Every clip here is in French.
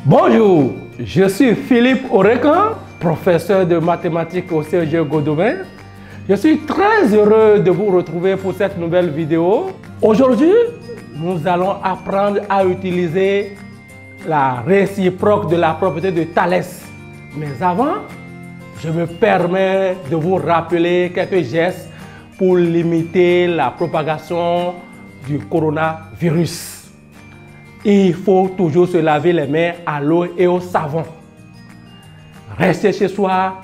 Bonjour, je suis Philippe Orekan, professeur de mathématiques au CEG Godomain. Je suis très heureux de vous retrouver pour cette nouvelle vidéo. Aujourd'hui, nous allons apprendre à utiliser la réciproque de la propriété de Thalès. Mais avant, je me permets de vous rappeler quelques gestes pour limiter la propagation du coronavirus. Il faut toujours se laver les mains à l'eau et au savon. Restez chez soi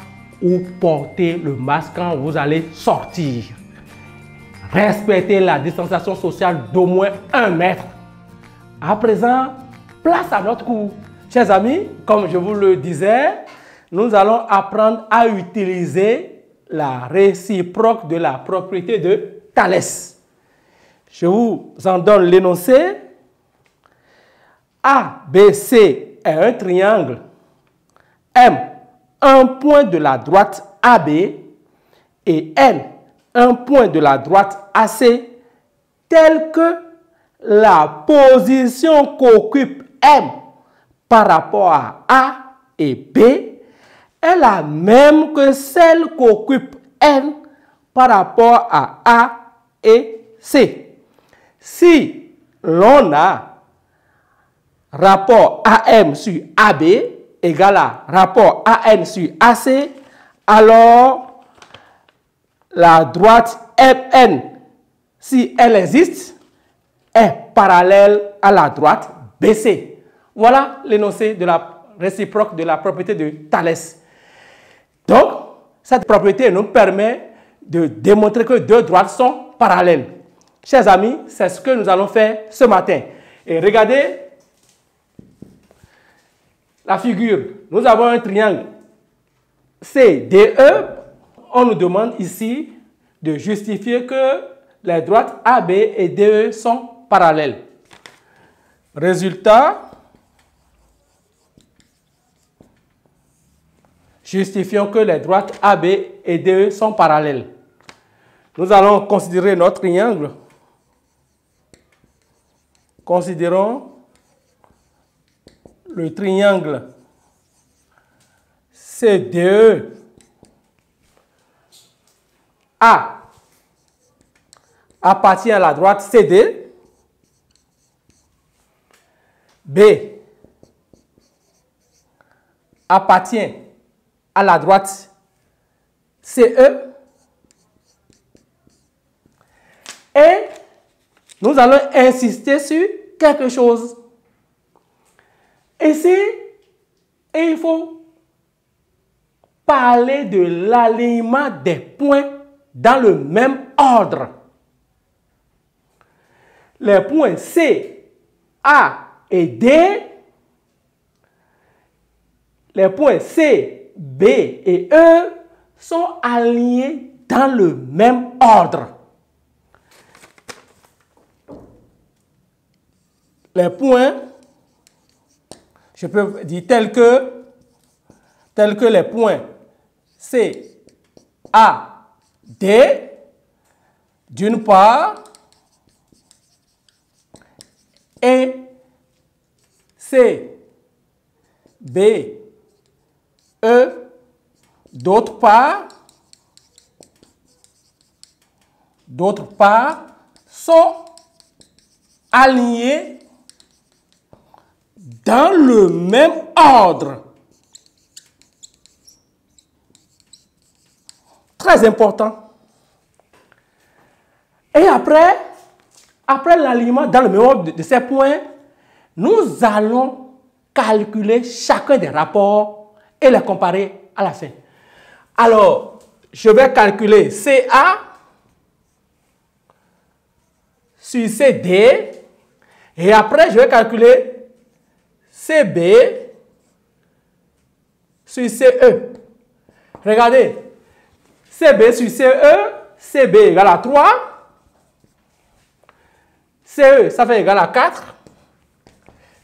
ou portez le masque quand vous allez sortir. Respectez la distanciation sociale d'au moins 1 mètre. À présent, place à notre cours. Chers amis, comme je vous le disais, nous allons apprendre à utiliser la réciproque de la propriété de Thalès. Je vous en donne l'énoncé. ABC est un triangle. M, un point de la droite AB et N, un point de la droite AC, tel que la position qu'occupe M par rapport à A et B est la même que celle qu'occupe N par rapport à A et C. Si l'on a rapport AM sur AB égale à rapport AN sur AC, alors la droite FN, si elle existe, est parallèle à la droite BC. Voilà l'énoncé de la réciproque de la propriété de Thalès. Donc, cette propriété nous permet de démontrer que deux droites sont parallèles. Chers amis, c'est ce que nous allons faire ce matin. Et regardez la figure. Nous avons un triangle CDE. On nous demande ici de justifier que les droites AB et DE sont parallèles. Résultat, justifions que les droites AB et DE sont parallèles. Nous allons considérer notre triangle. Considérons le triangle CDE. A appartient à la droite CD. B appartient à la droite CE. Et nous allons insister sur quelque chose. Ici, il faut parler de l'alignement des points dans le même ordre. Les points C, A et D, les points C, B et E sont alignés dans le même ordre. Les points, je peux dire tels que les points C, A, D, d'une part, et C, B, E, d'autre part, sont alignés dans le même ordre. Très important. Et après l'alignement dans le même ordre de ces points, nous allons calculer chacun des rapports et les comparer à la fin. Alors, je vais calculer CA sur CD et après je vais calculer CB sur CE. Regardez, CB sur CE, CB égale à 3, CE, ça fait égal à 4,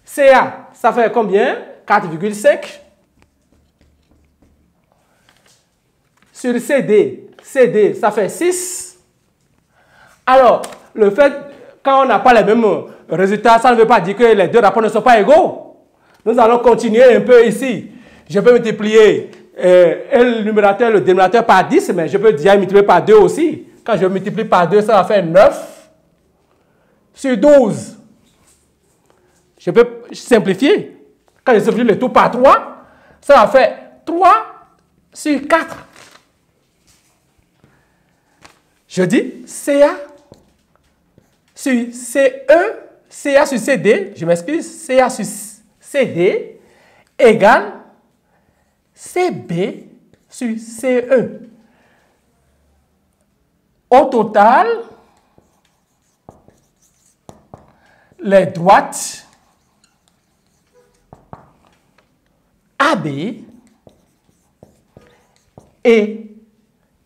CA, ça fait combien? 4,5. Sur CD, ça fait 6. Alors, le fait, quand on n'a pas les mêmes résultats, ça ne veut pas dire que les deux rapports ne sont pas égaux. Nous allons continuer un peu ici. Je peux multiplier le numérateur, le dénominateur par 10, mais je peux déjà multiplier par 2 aussi. Quand je multiplie par 2, ça va faire 9 sur 12. Je peux simplifier. Quand je simplifie le tout par 3, ça va faire 3 sur 4. Je dis CA sur CE, CA sur CD, je m'excuse, CA sur CD égale CB sur CE. Au total, les droites AB et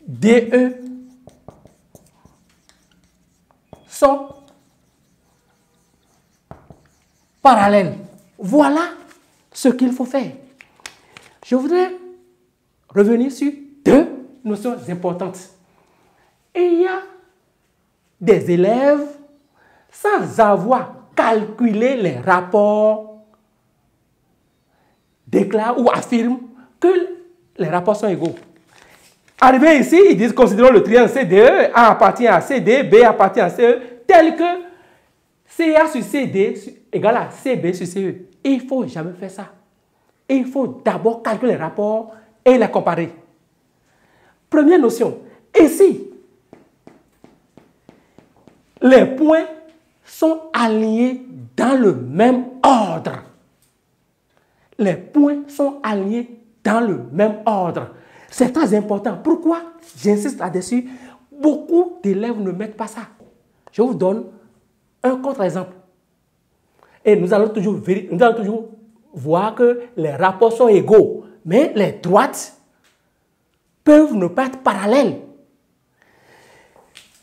DE sont parallèles. Voilà ce qu'il faut faire. Je voudrais revenir sur deux notions importantes. Il y a des élèves, sans avoir calculé les rapports, déclarent ou affirment que les rapports sont égaux. Arrivé ici, ils disent, considérons le triangle CDE, A appartient à CD, B appartient à CE, tel que CA sur CD égale à CB sur CE. Il ne faut jamais faire ça. Il faut d'abord calculer les rapports et les comparer. Première notion, ici, les points sont alignés dans le même ordre. Les points sont alignés dans le même ordre. C'est très important. Pourquoi j'insiste là-dessus? Beaucoup d'élèves ne mettent pas ça. Je vous donne un contre-exemple. Et nous allons toujours voir que les rapports sont égaux. Mais les droites peuvent ne pas être parallèles.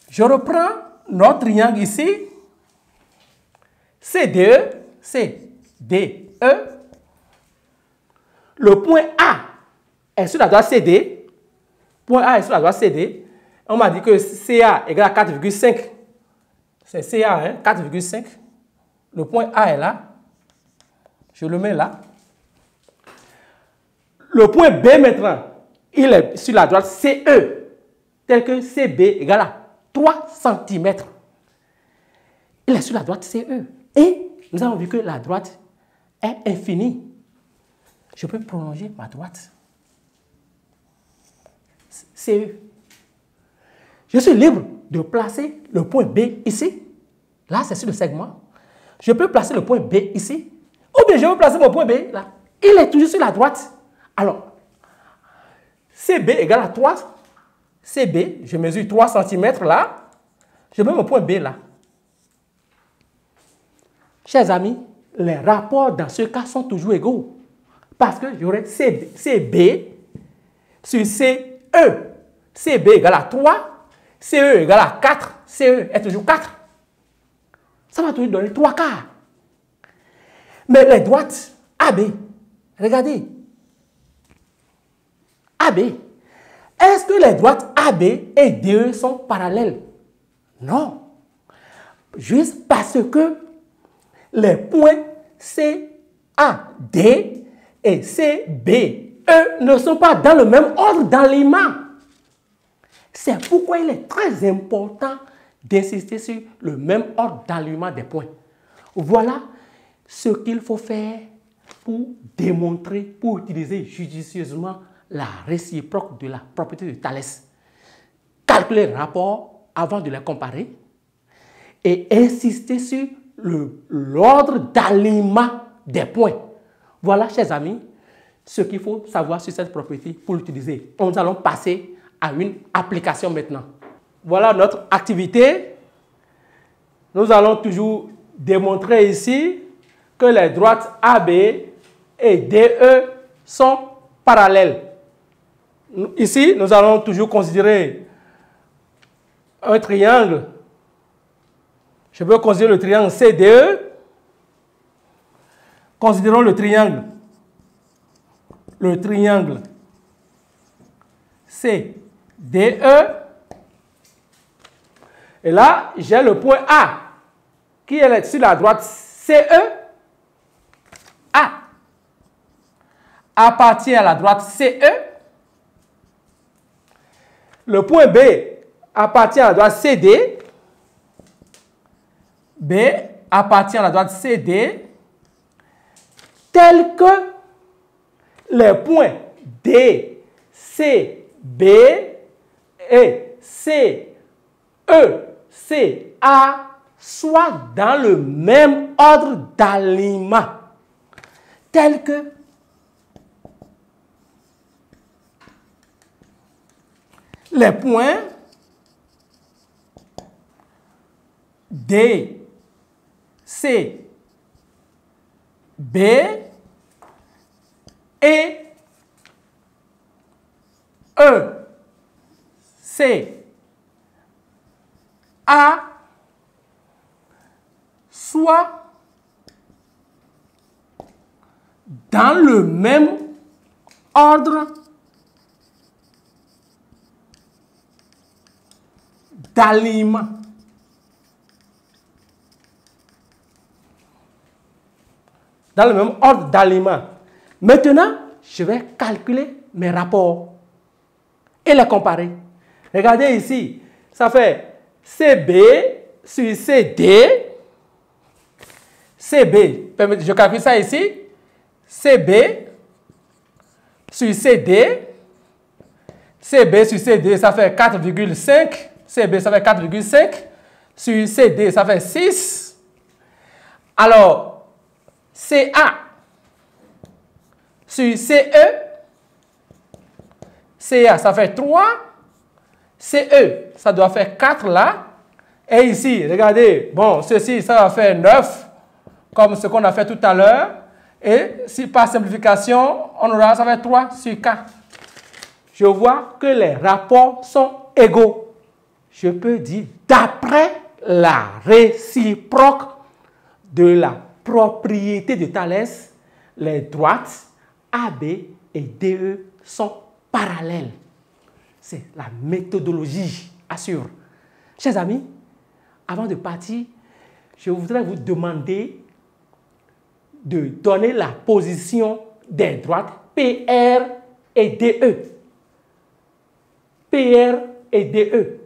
Je reprends notre triangle ici. CDE, CDE. Le point A est sur la droite CD. Point A est sur la droite CD. On m'a dit que CA égale à 4,5. C'est CA, hein, 4,5. Le point A est là. Je le mets là. Le point B maintenant, il est sur la droite CE, tel que CB égale à 3 cm. Il est sur la droite CE. Et nous avons vu que la droite est infinie. Je peux prolonger ma droite. CE. Je suis libre de placer le point B ici. Là, c'est sur le segment. Je peux placer le point B ici. Ou bien je peux placer mon point B là. Il est toujours sur la droite. Alors, CB égale à 3. CB, je mesure 3 cm là. Je mets mon point B là. Chers amis, les rapports dans ce cas sont toujours égaux. Parce que j'aurai CB sur CE. CB égale à 3. CE égale à 4. CE est toujours 4. Ça va toujours donner 3 quarts. Mais les droites AB, regardez. AB. Est-ce que les droites AB et DE sont parallèles? Non. Juste parce que les points CAD et CBE ne sont pas dans le même ordre d'alignement. C'est pourquoi il est très important d'insister sur le même ordre d'alignement des points. Voilà ce qu'il faut faire pour démontrer, pour utiliser judicieusement la réciproque de la propriété de Thalès. Calculer les rapports avant de les comparer et insister sur l'ordre d'alignement des points. Voilà, chers amis, ce qu'il faut savoir sur cette propriété pour l'utiliser. Nous allons passer à une application maintenant. Voilà notre activité. Nous allons toujours démontrer ici que les droites AB et DE sont parallèles. Ici, nous allons toujours considérer un triangle. Je peux considérer le triangle CDE. Considérons le triangle CDE. Et là, j'ai le point A qui est sur la droite CE. A. appartient à la droite CE. Le point B appartient à la droite CD. B appartient à la droite CD. Tel que les points D, C, B et C, E, C, A soient dans le même ordre d'alignement. Tel que les points D, C, B et E, C, A soient dans le même ordre d'alignement. Dans le même ordre d'alignement. Maintenant, je vais calculer mes rapports et les comparer. Regardez ici, ça fait CB sur CD. CB, je calcule ça ici. CB sur CD. CB sur CD, ça fait 4,5. CB, ça fait 4,5. Sur CD, ça fait 6. Alors, CA sur CE. CA, ça fait 3. CE, ça doit faire 4 là. Et ici, regardez, bon, ceci, ça va faire 9, comme ce qu'on a fait tout à l'heure. Et si par simplification, on aura, ça va être 3 sur 4. Je vois que les rapports sont égaux. Je peux dire, d'après la réciproque de la propriété de Thalès, les droites AB et DE sont parallèles. C'est la méthodologie, assure. Chers amis, avant de partir, je voudrais vous demander de donner la position des droites PR et DE. PR et DE.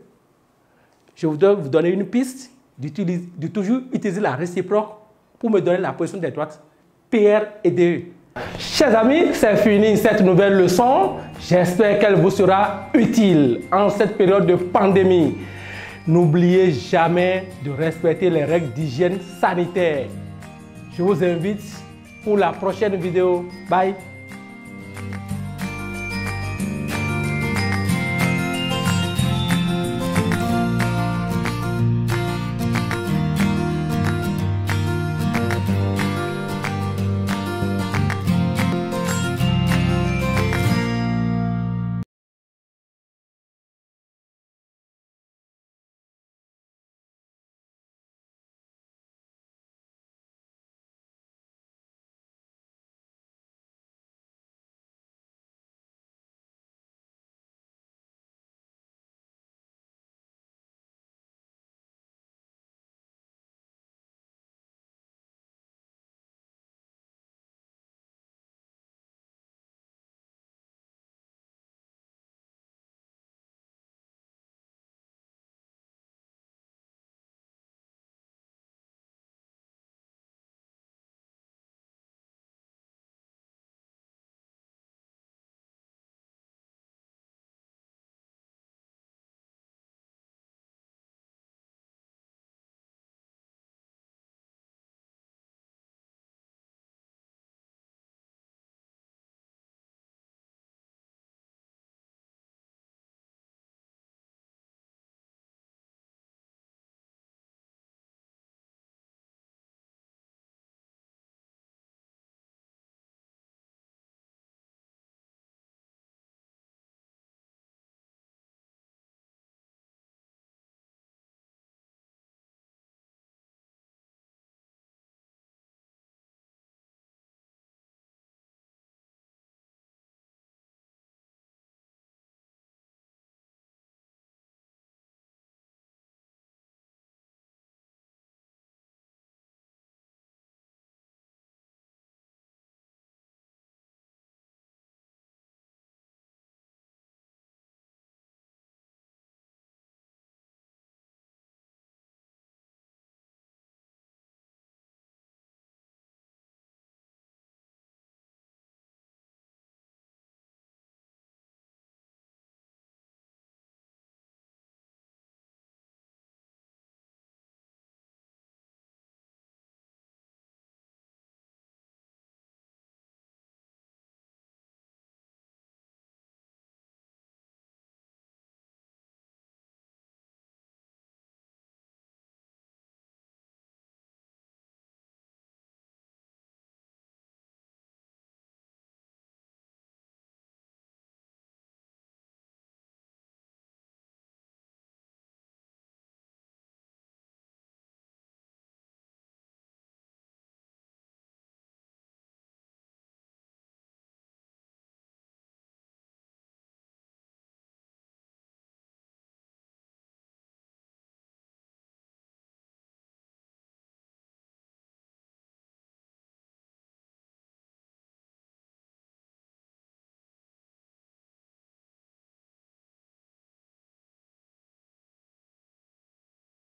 Je voudrais vous donner une piste de toujours utiliser la réciproque pour me donner la position des droites PR et DE. Chers amis, c'est fini cette nouvelle leçon. J'espère qu'elle vous sera utile en cette période de pandémie. N'oubliez jamais de respecter les règles d'hygiène sanitaire. Je vous invite pour la prochaine vidéo. Bye!